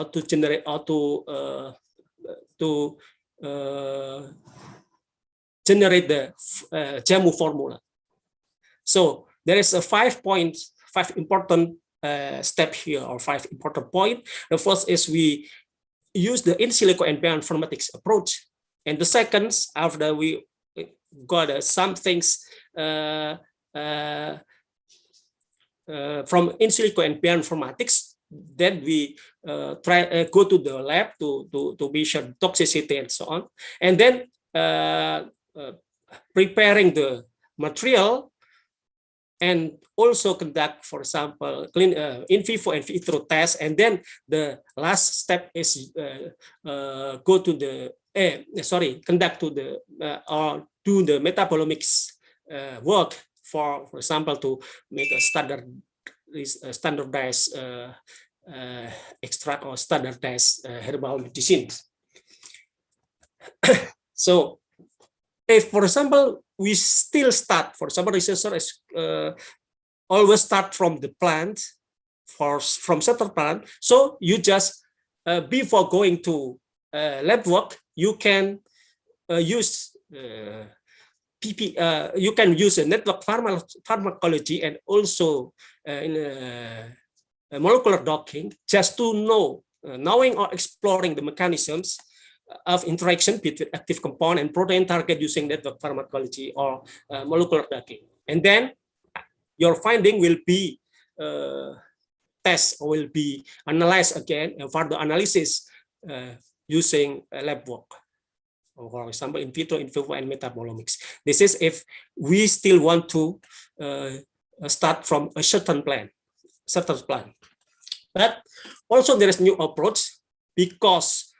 to generate or to generate the JAMU formula. So there is a 5 important step here, or 5 important points. The first is we use the in silico and bioinformatics approach, and the second, after we got some things from in silico and bioinformatics, then we go to the lab to measure toxicity and so on, and then preparing the material, and also conduct, for example, in vivo and vitro tests. And then the last step is go to the conduct to the or do the metabolomics work, for example, to make a standardized extract or standardized herbal medicines. So if, for example, we still start, for example, researchers always start from the plant, from certain plant. So you just, before going to lab work, you can use you can use a network pharmacology and also in molecular docking, just to know, knowing or exploring the mechanisms of interaction between active compound and protein target using network pharmacology or molecular docking. And then your finding will be test or will be analyzed again and further analysis using lab work. For example, in vitro, in vivo, and metabolomics. This is if we still want to start from a certain plan. But also there is new approach, because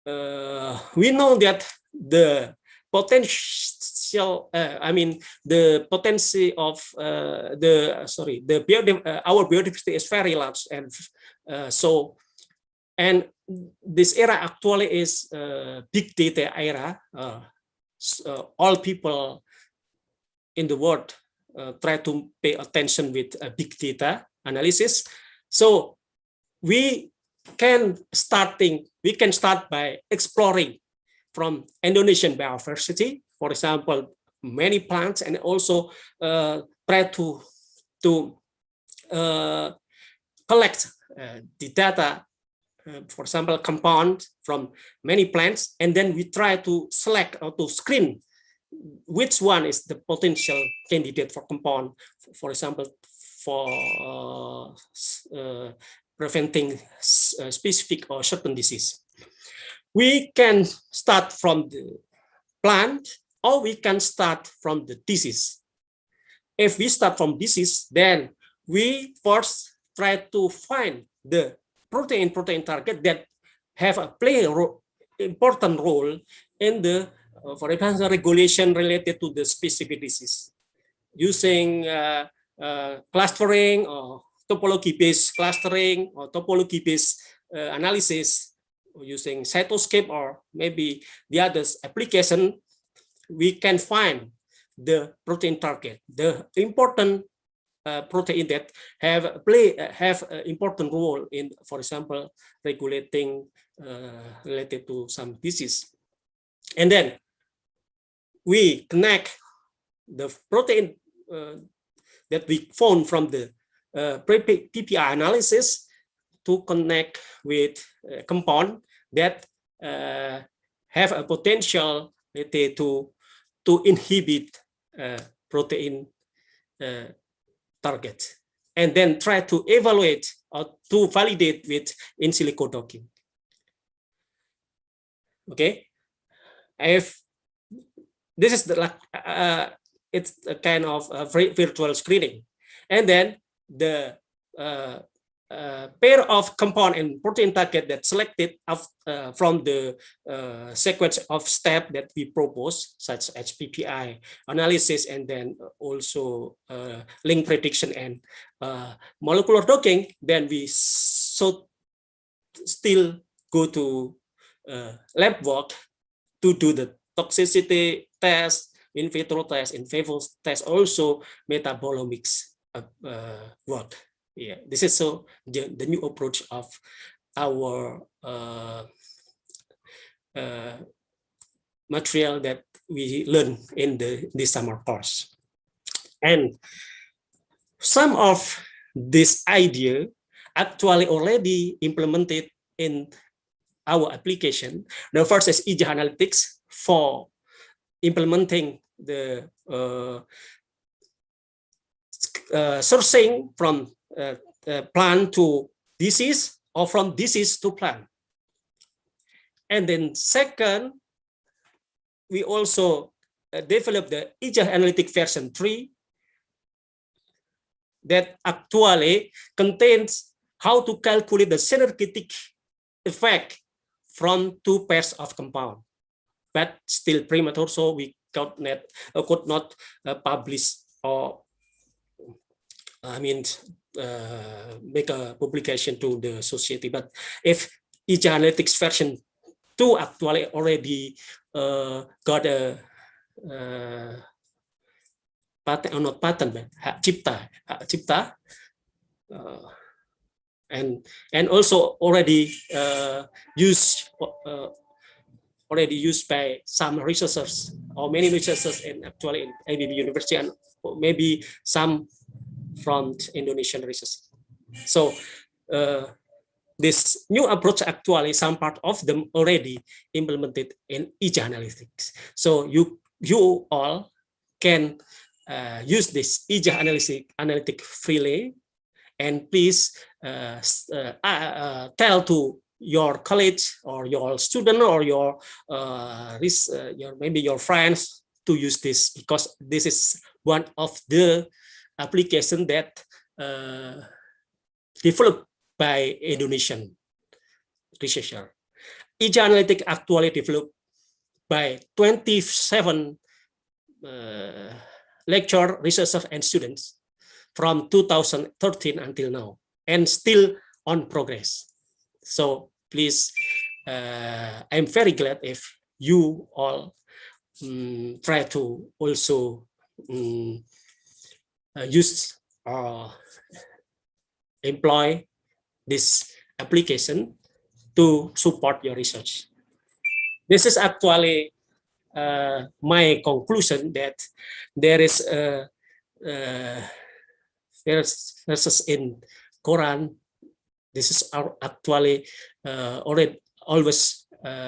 we know that the potential, the potency of our biodiversity is very large, and and this era actually is big data era. All people in the world try to pay attention with big data analysis. So we can start by exploring from Indonesian biodiversity, for example, many plants, and also try to collect the data, for example, compound from many plants, and then we try to select or to screen which one is the potential candidate for compound, for example, for preventing specific or certain disease. We can start from the plant, or we can start from the disease. If we start from disease, then we first try to find the protein target that have a important role in the, for example, regulation related to the specific disease, using clustering or topology-based clustering or topology-based analysis, using cytoscape or maybe the others application. We can find the protein target, the important protein that have an important role in, for example, regulating related to some disease. And then we connect the protein that we found from the PPI analysis to connect with compound that have a potential to inhibit protein target, and then try to evaluate or to validate with in silico docking. Okay, if this is the it's a kind of virtual screening, and then the pair of compound and protein target that selected from the sequence of steps that we propose, such as PPI analysis, and then also link prediction and molecular docking, then we still go to lab work to do the toxicity test, in vitro test, in vivo test, also metabolomics work. Yeah, this is so the new approach of our material that we learn in this summer course. And some of this idea actually already implemented in our application. The first is EJ analytics for implementing the sourcing from plant to disease or from disease to plant. And then second, we also developed the EJ analytic version 3 that actually contains how to calculate the synergetic effect from two pairs of compound, but still premature, so we could not publish or make a publication to the society. But if EJ analytics version 2 actually already got a patent, or not patent, but hak cipta, and also already used by some researchers or many researchers in actually in ABB University, and maybe some from Indonesian research. So this new approach actually some part of them already implemented in EJ analytics. So you all can use this EJ analytic freely, and please tell to your college or your student or your maybe your friends to use this, because this is one of the application that developed by Indonesian researcher. EJ analytic actually developed by 27 lecturer, researchers, and students from 2013 until now, and still on progress. So please, I'm very glad if you all try to also use or employ this application to support your research. This is actually my conclusion, that there is verses in Quran. This is actually already always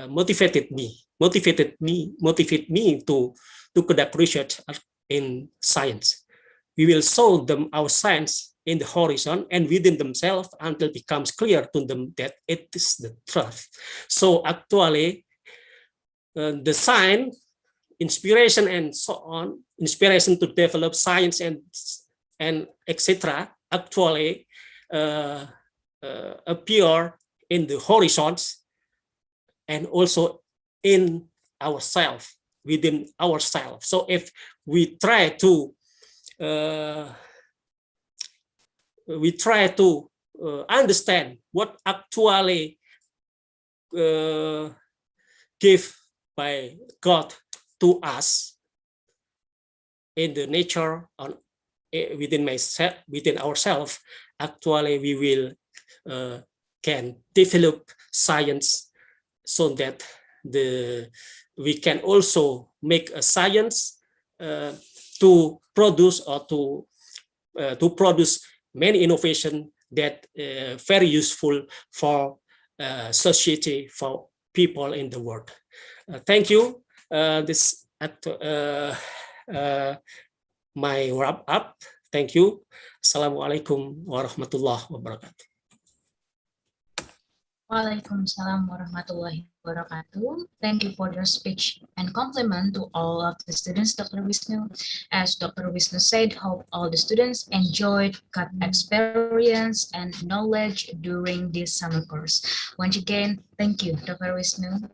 motivate me to conduct research in science. We will show them our science in the horizon and within themselves until it becomes clear to them that it is the truth. So actually, the science, inspiration, and so on, inspiration to develop science and etc. actually appear in the horizons and also in ourselves, within ourselves. So if we try to understand what actually give by God to us in the nature on within ourselves, actually we will can develop science so that we can also make a science to produce or to produce many innovation that very useful for society, for people in the world. Thank you. This my wrap up. Thank you. Assalamualaikum warahmatullahi wabarakatuh. Waalaikumsalam warahmatullahi wabarakatuh. Thank you for your speech and compliment to all of the students, Dr. Wisnu. As Dr. Wisnu said, hope all the students enjoyed, got experience and knowledge during this summer course. Once again, thank you, Dr. Wisnu.